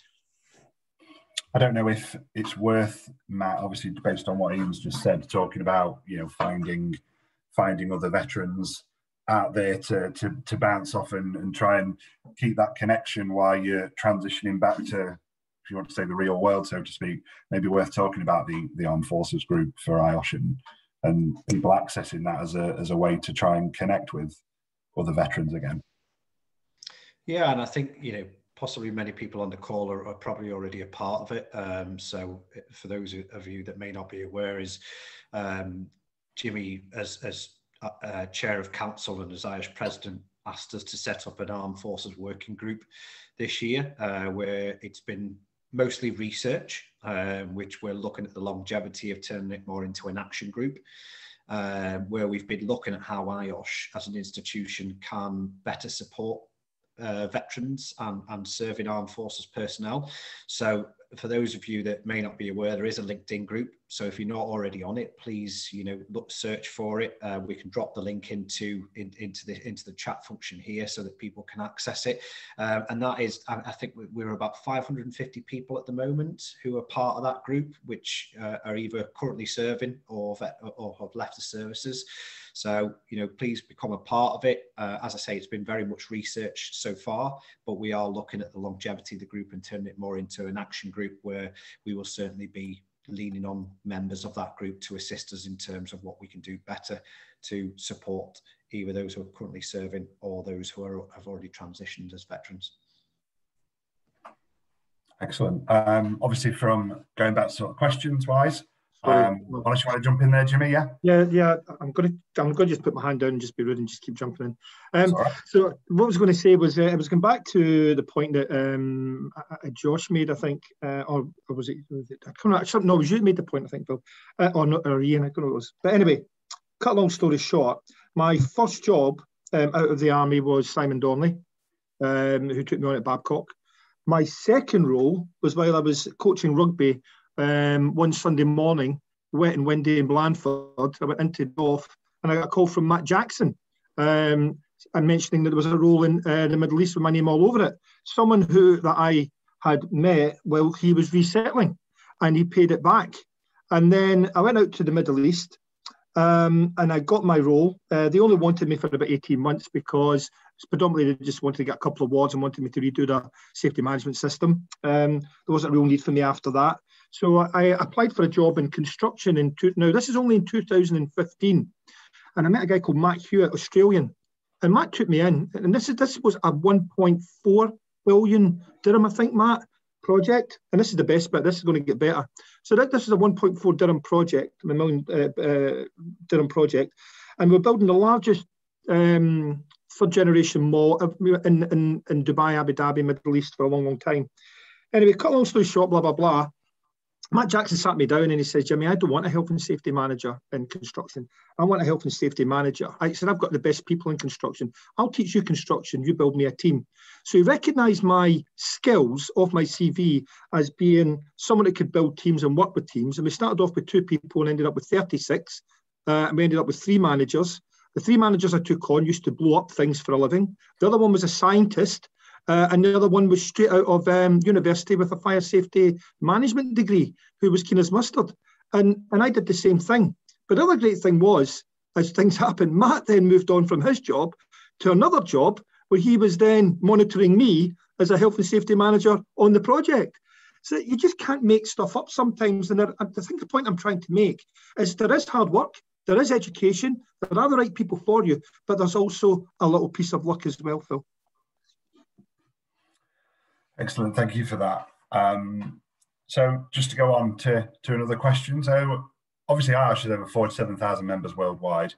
I don't know if it's worth, Matt, obviously based on what Ian's just said, talking about, you know, finding other veterans out there to bounce off and try and keep that connection while you're transitioning back to, if you want to say, the real world, so to speak. Maybe worth talking about the Armed Forces group for IOSH and people accessing that as a way to try and connect with other veterans again. Yeah, and I think, you know, possibly many people on the call are probably already a part of it. So for those of you that may not be aware, is Jimmy, as chair of council and as IOSH president, asked us to set up an Armed Forces working group this year, where it's been mostly research, which we're looking at the longevity of turning it more into an action group, where we've been looking at how IOSH as an institution can better support veterans and serving armed forces personnel. So for those of you that may not be aware, there is a LinkedIn group. So if you're not already on it, please, you know, search for it. We can drop the link into the chat function here so that people can access it. And that is, I think we're about 550 people at the moment who are part of that group, which are either currently serving or have left the services. So, you know, please become a part of it. As I say, it's been very much researched so far, but we are looking at the longevity of the group and turning it more into an action group, where we will certainly be leaning on members of that group to assist us in terms of what we can do better to support either those who are currently serving or those who have already transitioned as veterans. Excellent. Obviously, from going back to sort of questions wise, unless you want to jump in there, Jimmy, yeah, I'm going to just put my hand down and just be rude and just keep jumping in. Right. So what I was going to say was I was going back to the point that Josh made, I think, or was it I can't remember. No, it was you that made the point, I think, Phil, or Ian, I don't know what it was. But anyway, cut a long story short, my first job out of the army was Simon Donnelly, who took me on at Babcock. My second role was while I was coaching rugby. One Sunday morning, wet and windy in Blandford, I went into North and I got a call from Matt Jackson and mentioning that there was a role in the Middle East with my name all over it. Someone that I had met while he was resettling, and he paid it back. And then I went out to the Middle East and I got my role. They only wanted me for about 18 months because predominantly they just wanted to get a couple of awards and wanted me to redo the safety management system. There wasn't a real need for me after that. So I applied for a job in construction now this is only in 2015, and I met a guy called Matt Hewitt, Australian, and Matt took me in, and this was a 1.4 billion dirham, I think, Matt, project, and this is the best bit. This is going to get better. So this is a 1.4 dirham project, a million dirham project, and we're building the largest third generation mall in Dubai, Abu Dhabi, Middle East for a long, long time. Anyway, cut a long story short, blah blah blah. Matt Jackson sat me down and he says, Jimmy, I don't want a health and safety manager in construction. I want a health and safety manager. I said, I've got the best people in construction. I'll teach you construction. You build me a team. So he recognised my skills off my CV as being someone that could build teams and work with teams. And we started off with 2 people and ended up with 36. And we ended up with 3 managers. The 3 managers I took on used to blow up things for a living. The other one was a scientist. And the other one was straight out of university with a fire safety management degree, who was keen as mustard. And I did the same thing. But the other great thing was, as things happened, Matt then moved on from his job to another job where he was then monitoring me as a health and safety manager on the project. So you just can't make stuff up sometimes. And I think the point I'm trying to make is there is hard work, there is education, there are the right people for you, but there's also a little piece of luck as well, Phil. Excellent, thank you for that. So just to go on to another question. So obviously IOSH has over 47,000 members worldwide.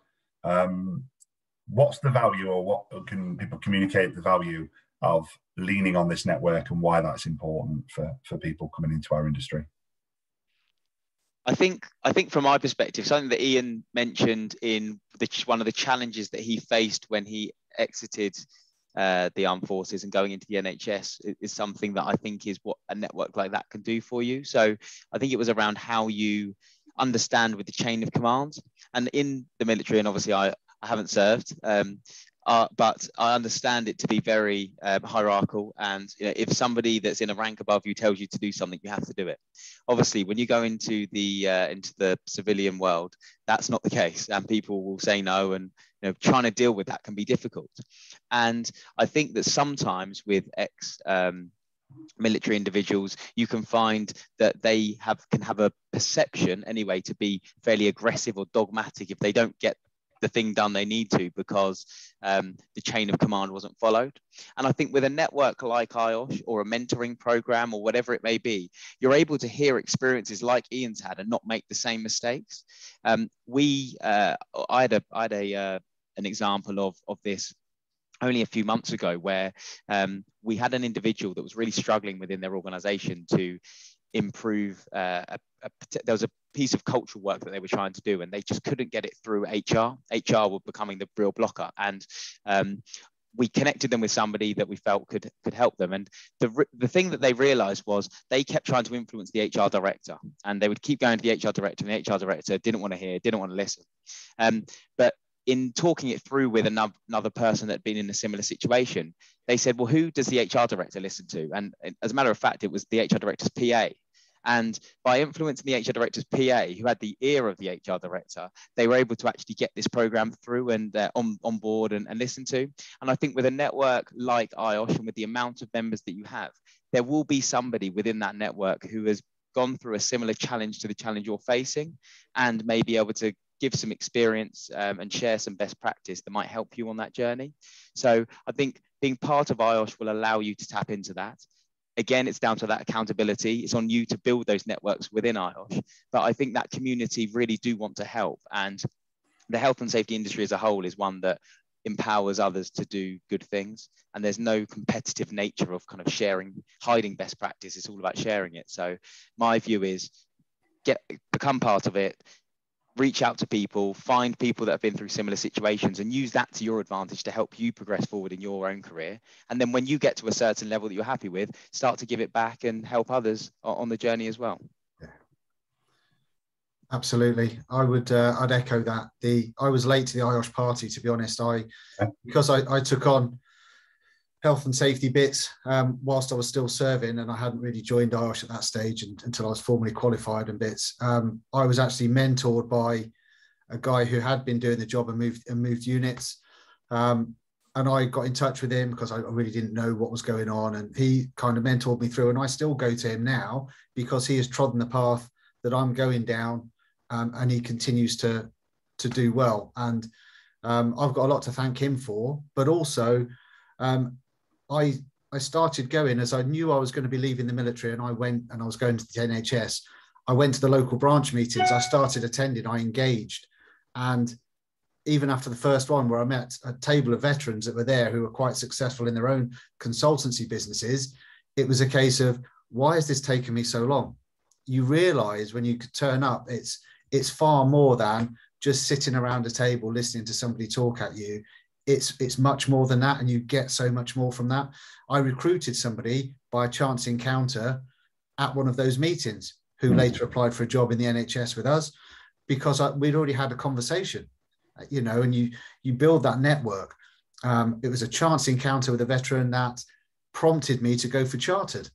What's the value, or what can people communicate the value of leaning on this network and why that's important for people coming into our industry? I think from my perspective, something that Ian mentioned in one of the challenges that he faced when he exited the armed forces and going into the NHS is something that I think is what a network like that can do for you. So I think it was around how you understand with the chain of command. And in the military, and obviously I haven't served, but I understand it to be very hierarchical. And if somebody that's in a rank above you tells you to do something, you have to do it. Obviously, when you go into the civilian world, that's not the case, and people will say no, and trying to deal with that can be difficult. And I think that sometimes with military individuals, you can find that they can have a perception anyway to be fairly aggressive or dogmatic if they don't get the thing done they need to, because the chain of command wasn't followed. And I think with a network like IOSH or a mentoring program or whatever it may be, you're able to hear experiences like Ian's had and not make the same mistakes. I had an example of this only a few months ago, where we had an individual that was really struggling within their organization to improve. There was a piece of cultural work that they were trying to do, and they just couldn't get it through HR. HR were becoming the real blocker, and we connected them with somebody that we felt could help them. And the thing that they realized was they kept trying to influence the HR director, and they would keep going to the HR director, and the HR director didn't want to hear, didn't want to listen. But in talking it through with another person that had been in a similar situation, they said, well, who does the HR director listen to? And as a matter of fact, it was the HR director's PA. And by influencing the HR director's PA, who had the ear of the HR director, they were able to actually get this program through and on board and listen to. And I think with a network like IOSH, and with the amount of members that you have, there will be somebody within that network who has gone through a similar challenge to the challenge you're facing, and may be able to give some experience and share some best practice that might help you on that journey. So I think being part of IOSH will allow you to tap into that. Again, it's down to that accountability. It's on you to build those networks within IOSH. But I think that community really do want to help. And the health and safety industry as a whole is one that empowers others to do good things. And there's no competitive nature of kind of sharing, hiding best practice. It's all about sharing it. So my view is become part of it. Reach out to people, find people that have been through similar situations, and use that to your advantage to help you progress forward in your own career. And then when you get to a certain level that you're happy with, start to give it back and help others on the journey as well. Yeah. Absolutely. I'd echo that. I was late to the IOSH party, to be honest. Because I took on health and safety bits whilst I was still serving, and I hadn't really joined IOSH at that stage until I was formally qualified and bits. I was actually mentored by a guy who had been doing the job and moved units. And I got in touch with him because I really didn't know what was going on, and he kind of mentored me through, and I still go to him now because he has trodden the path that I'm going down, and he continues to do well. And I've got a lot to thank him for, but also I started going as I knew I was going to be leaving the military, and I went and I was going to the NHS. I went to the local branch meetings. I started attending, I engaged. And even after the first one, where I met a table of veterans that were there who were quite successful in their own consultancy businesses, it was a case of, why has this taken me so long? You realize when you could turn up, it's far more than just sitting around a table listening to somebody talk at you. It's much more than that, and you get so much more from that. I recruited somebody by a chance encounter at one of those meetings, who later applied for a job in the NHS with us, because we'd already had a conversation, and you build that network. It was a chance encounter with a veteran that prompted me to go for chartered,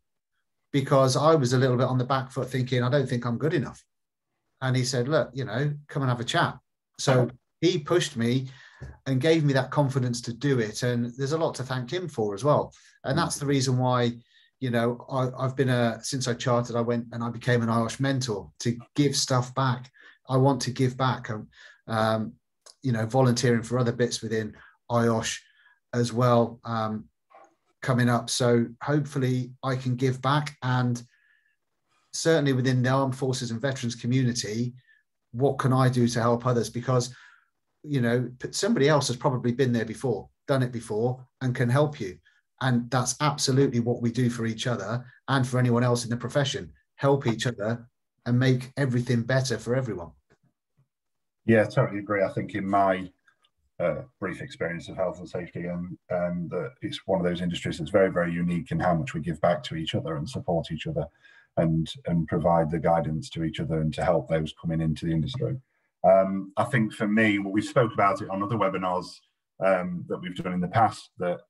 because I was a little bit on the back foot thinking, I don't think I'm good enough. And he said, look, come and have a chat. So he pushed me and gave me that confidence to do it. And there's a lot to thank him for as well. And that's the reason why, I've been since I chartered, I went and I became an IOSH mentor to give stuff back. I want to give back, volunteering for other bits within IOSH as well, coming up. So hopefully I can give back and certainly within the armed forces and veterans community, what can I do to help others? Because, you know, somebody else has probably been there before, done it before, and can help you. And that's absolutely what we do for each other and for anyone else in the profession. Help each other and make everything better for everyone. Yeah, totally agree. I think in my brief experience of health and safety, and that it's one of those industries that's very, very unique in how much we give back to each other and support each other, and provide the guidance to each other and to help those coming into the industry. I think for me, we spoke about it on other webinars that we've done in the past, that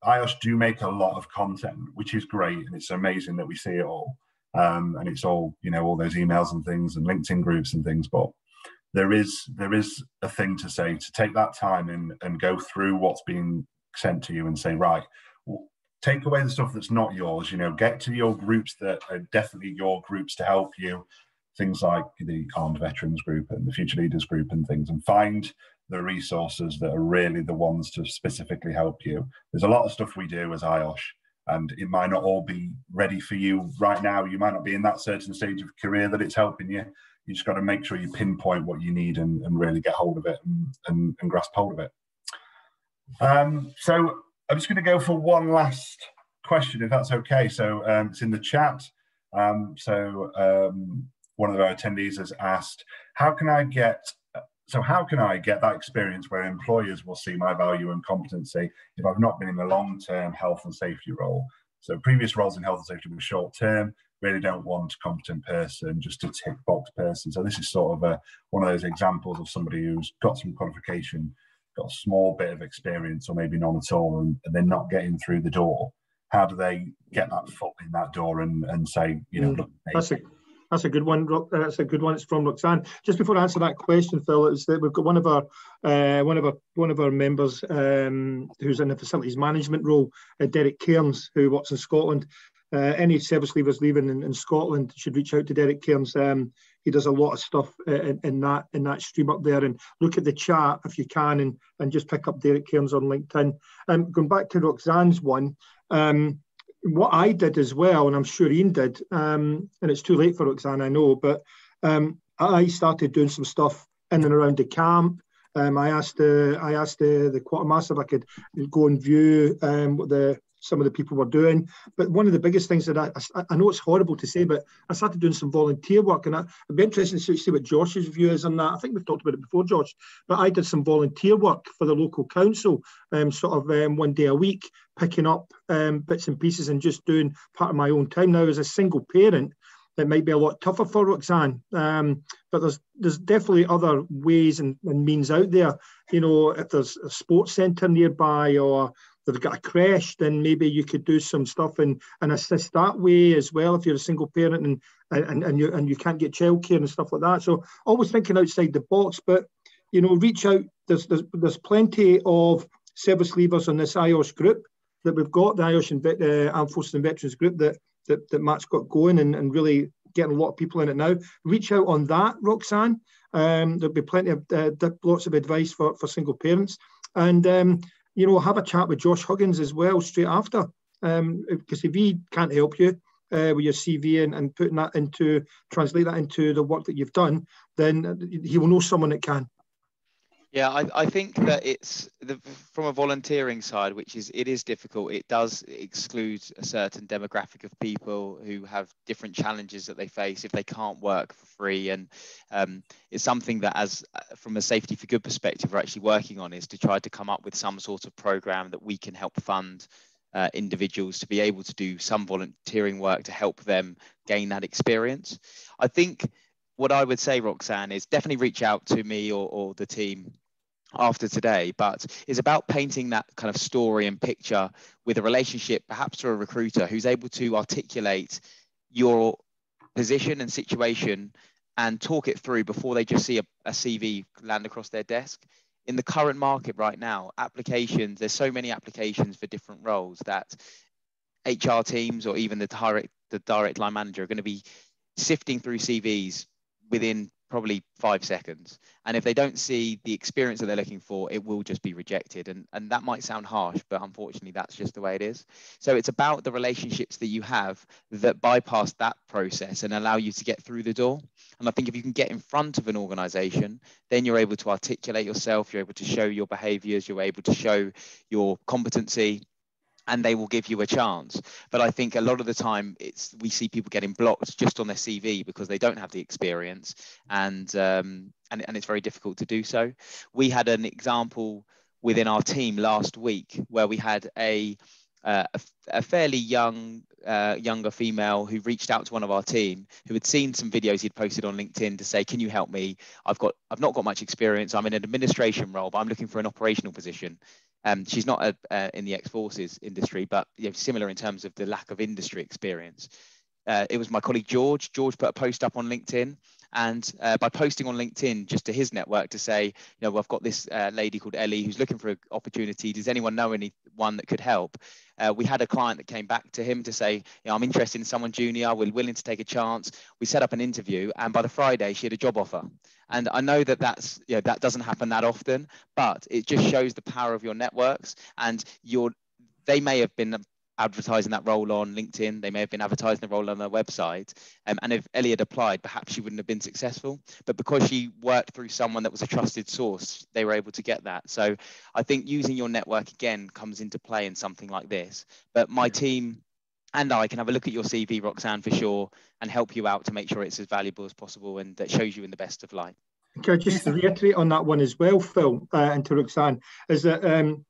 IOSH do make a lot of content, which is great, and it's amazing that we see it all, and it's all, you know, all those emails and things and LinkedIn groups and things, but there is a thing to say, to take that time and go through what's being sent to you and say, right, well, take away the stuff that's not yours, you know, get to your groups that are definitely your groups to help you, things like the Armed Veterans Group and the Future Leaders Group and things, and find the resources that are really the ones to specifically help you. There's a lot of stuff we do as IOSH, and it might not all be ready for you right now. You might not be in that certain stage of career that it's helping you. You just got to make sure you pinpoint what you need and really get hold of it and grasp hold of it. So I'm just going to go for one last question, if that's okay. So it's in the chat. One of our attendees has asked, how can I get that experience where employers will see my value and competency if I've not been in a long-term health and safety role? So previous roles in health and safety were short-term, really don't want a competent person, just a tick box person. So this is sort of one of those examples of somebody who's got some qualification, got a small bit of experience or maybe none at all, and they're not getting through the door. How do they get that foot in that door and say, you know, look, that's a good one. That's a good one. It's from Roxanne. Just before I answer that question, Phil, is that we've got one of our members who's in the facilities management role, Derek Cairns, who works in Scotland. Any service leavers leaving in Scotland should reach out to Derek Cairns. He does a lot of stuff in that stream up there. And look at the chat if you can, and just pick up Derek Cairns on LinkedIn. Going back to Roxanne's one. What I did as well, and I'm sure Ian did, and it's too late for Roxanne, I know, but I started doing some stuff in and around the camp. I asked the quartermaster if I could go and view what some of the people were doing. But one of the biggest things that I know it's horrible to say, but I started doing some volunteer work, and it'd be interesting to see what Josh's view is on that. I think we've talked about it before, Josh, but I did some volunteer work for the local council, one day a week, picking up bits and pieces and just doing part of my own time. Now, as a single parent, it might be a lot tougher for Roxanne, but there's definitely other ways and means out there. You know, if there's a sports centre nearby, or they've got a creche, then maybe you could do some stuff and assist that way as well if you're a single parent and you can't get childcare and stuff like that. So always thinking outside the box, but you know, reach out. There's plenty of service leavers on this IOSH group that we've got, the IOSH Armed Forces and Veterans group that Matt's got going and really getting a lot of people in it now. Reach out on that, Roxanne. There'll be plenty of lots of advice for single parents, and you know, have a chat with Josh Huggins as well straight after, because if he can't help you with your CV and putting that translate that into the work that you've done, then he will know someone that can. Yeah, I think that it's from a volunteering side, it is difficult. It does exclude a certain demographic of people who have different challenges that they face if they can't work for free. And it's something that, from a Safety for Good perspective, we're actually working on, is to try to come up with some sort of program that we can help fund individuals to be able to do some volunteering work to help them gain that experience. I think what I would say, Roxanne, is definitely reach out to me or the team after today, but it's about painting that kind of story and picture with a relationship, perhaps to a recruiter who's able to articulate your position and situation and talk it through before they just see a CV land across their desk. In the current market right now, there's so many applications for different roles that HR teams or even the direct line manager are going to be sifting through CVs within probably 5 seconds. And if they don't see the experience that they're looking for, it will just be rejected. And that might sound harsh, but unfortunately, that's just the way it is. So it's about the relationships that you have that bypass that process and allow you to get through the door. And I think if you can get in front of an organization, then you're able to articulate yourself, you're able to show your behaviors, you're able to show your competency, and they will give you a chance. But I think a lot of the time we see people getting blocked just on their CV because they don't have the experience, and it's very difficult to do so. We had an example within our team last week where we had a fairly younger female who reached out to one of our team who had seen some videos he'd posted on LinkedIn to say, can you help me? I've not got much experience. I'm in an administration role, but I'm looking for an operational position. She's not in the ex-forces industry, but similar in terms of the lack of industry experience. It was my colleague George. George put a post up on LinkedIn, and by posting on LinkedIn just to his network to say, well, I've got this lady called Ellie who's looking for an opportunity. Does anyone know anyone that could help? We had a client that came back to him to say, I'm interested in someone junior. We're willing to take a chance. We set up an interview, and by the Friday, she had a job offer. And I know that that doesn't happen that often, but it just shows the power of your networks. And they may have been advertising that role on LinkedIn. They may have been advertising the role on their website. And if Ellie had applied, perhaps she wouldn't have been successful. But because she worked through someone that was a trusted source, they were able to get that. So I think using your network, again, comes into play in something like this. But my team and I can have a look at your CV, Roxanne, for sure, and help you out to make sure it's as valuable as possible and that shows you in the best of light. Can I just reiterate on that one as well, Phil, and to Roxanne, is that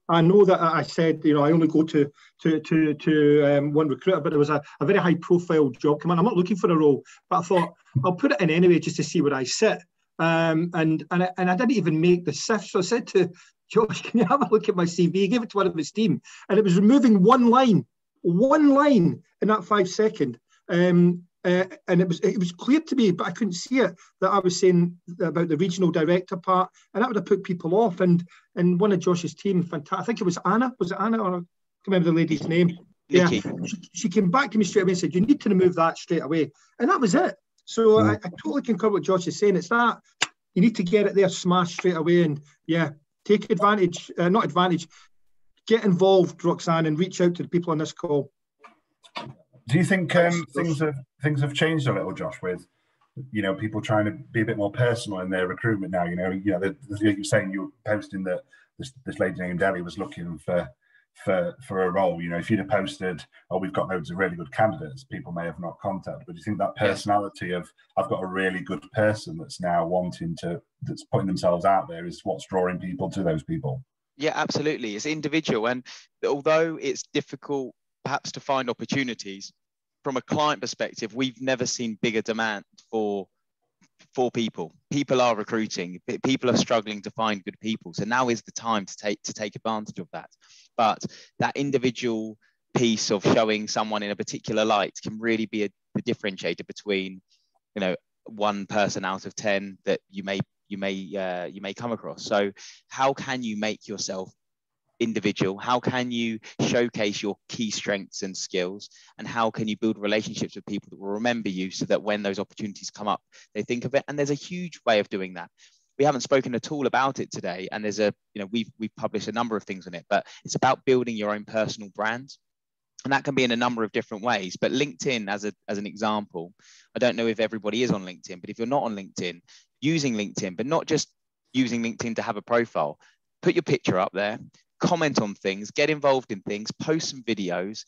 I know that I said, I only go to one recruiter, but there was a very high profile job come on. I'm not looking for a role, but I thought I'll put it in anyway just to see where I sit. And I didn't even make the sift. So I said to Josh, can you have a look at my CV? He gave it to one of his team, and it was removing one line in that 5 second. And it was clear to me, but I couldn't see it, that I was saying about the regional director part, and that would have put people off. And one of Josh's team, fantastic. I think it was Anna. Was it Anna? Or I can't remember the lady's name. Nikki. Yeah, she came back to me straight away and said, "You need to remove that straight away," and that was it. So I totally concur with what Josh is saying. It's that you need to get it there, smash straight away, and take advantage, not advantage, get involved, Roxanne, and reach out to the people on this call. Do you think things have changed a little, Josh, with people trying to be a bit more personal in their recruitment now? You're saying you were posting that this lady named Ellie was looking for a role. If you'd have posted, we've got loads of really good candidates, people may have not contacted. But do you think that personality of I've got a really good person that's now that's putting themselves out there is what's drawing people to those people? Yeah, absolutely. It's individual, and although it's difficult perhaps to find opportunities, from a client perspective, we've never seen bigger demand for people. People are recruiting. People are struggling to find good people. So now is the time to take advantage of that. But that individual piece of showing someone in a particular light can really be the differentiator between, one person out of 10 that you may come across. So how can you make yourself individual? How can you showcase your key strengths and skills, and how can you build relationships with people that will remember you so that when those opportunities come up, they think of it? And there's a huge way of doing that. We haven't spoken at all about it today, and there's we've published a number of things on it, but it's about building your own personal brand. And that can be in a number of different ways. But LinkedIn, as an example, I don't know if everybody is on LinkedIn, but if you're not on LinkedIn, using LinkedIn, but not just using LinkedIn to have a profile, put your picture up there, comment on things, get involved in things, post some videos.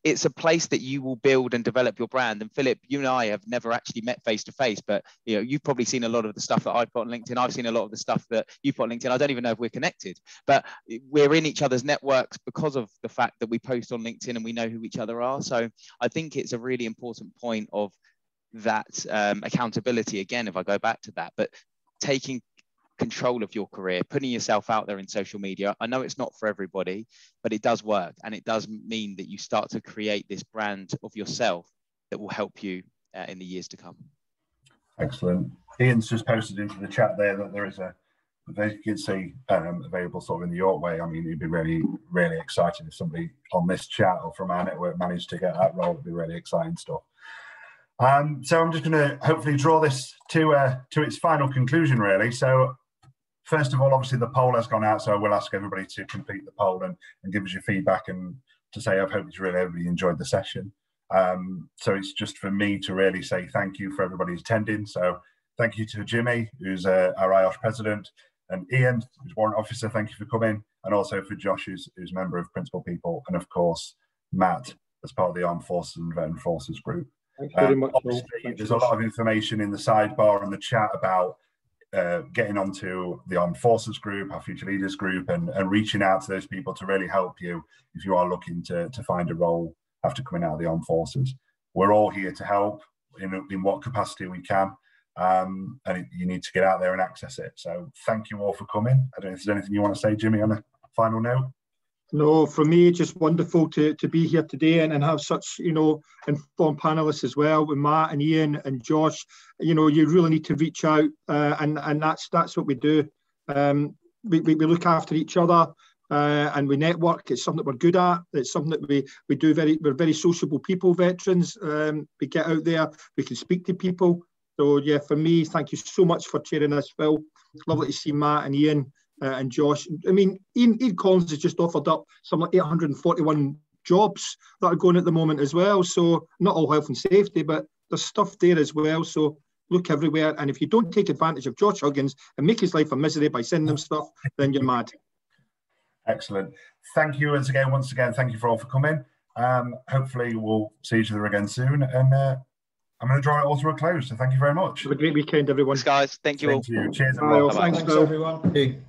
It's a place that you will build and develop your brand. And Philip, you and I have never actually met face to face, but you've probably seen a lot of the stuff that I've got on LinkedIn. I've seen a lot of the stuff that you've got on LinkedIn. I don't even know if we're connected, but we're in each other's networks because of the fact that we post on LinkedIn and we know who each other are. So I think it's a really important point of that accountability. Again, if I go back to that, but taking control of your career, putting yourself out there in social media. I know it's not for everybody, but it does work, and it does mean that you start to create this brand of yourself that will help you in the years to come. Excellent. Ian's just posted into the chat there that there is a vacancy available sort of in the York way. I mean, it'd be really, really exciting if somebody on this chat or from our network managed to get that role. It'd be really exciting stuff. So I'm just going to hopefully draw this to its final conclusion, really. So first of all, obviously the poll has gone out, so I will ask everybody to complete the poll and give us your feedback, and to say I've hoped everybody enjoyed the session. So it's just for me to really say thank you for everybody attending. So thank you to Jimmy, who's our IOSH president, and Ian, who's warrant officer, thank you for coming, and also for Josh, who's member of Principal People, and of course Matt, as part of the Armed Forces and Veteran Forces group. Thanks very much. Obviously, there's a lot of information in the sidebar and the chat about getting onto the Armed Forces group, our Future Leaders group, and reaching out to those people to really help you if you are looking to find a role after coming out of the Armed Forces. We're all here to help in what capacity we can, and you need to get out there and access it. So thank you all for coming. I don't know if there's anything you want to say, Jimmy, on a final note. No, for me, just wonderful to be here today and have such, informed panelists as well, with Matt and Ian and Josh. You really need to reach out, and that's what we do. We look after each other, and we network. It's something that we're good at. It's something that we do we're very sociable people, veterans. We get out there, we can speak to people. So yeah, for me, thank you so much for chairing this, Phil. Lovely to see Matt and Ian. And Josh, I mean, Ian Collins has just offered up some like 841 jobs that are going at the moment as well. So not all health and safety, but there's stuff there as well. So look everywhere. And if you don't take advantage of Josh Huggins and make his life a misery by sending him stuff, then you're mad. Excellent. Thank you once again. Thank you for all for coming. Hopefully we'll see each other again soon. And I'm going to draw it all to a close. So thank you very much. Have a great weekend, everyone. Thanks, guys. Thank you all. Cheers. Bye. Thanks, everyone.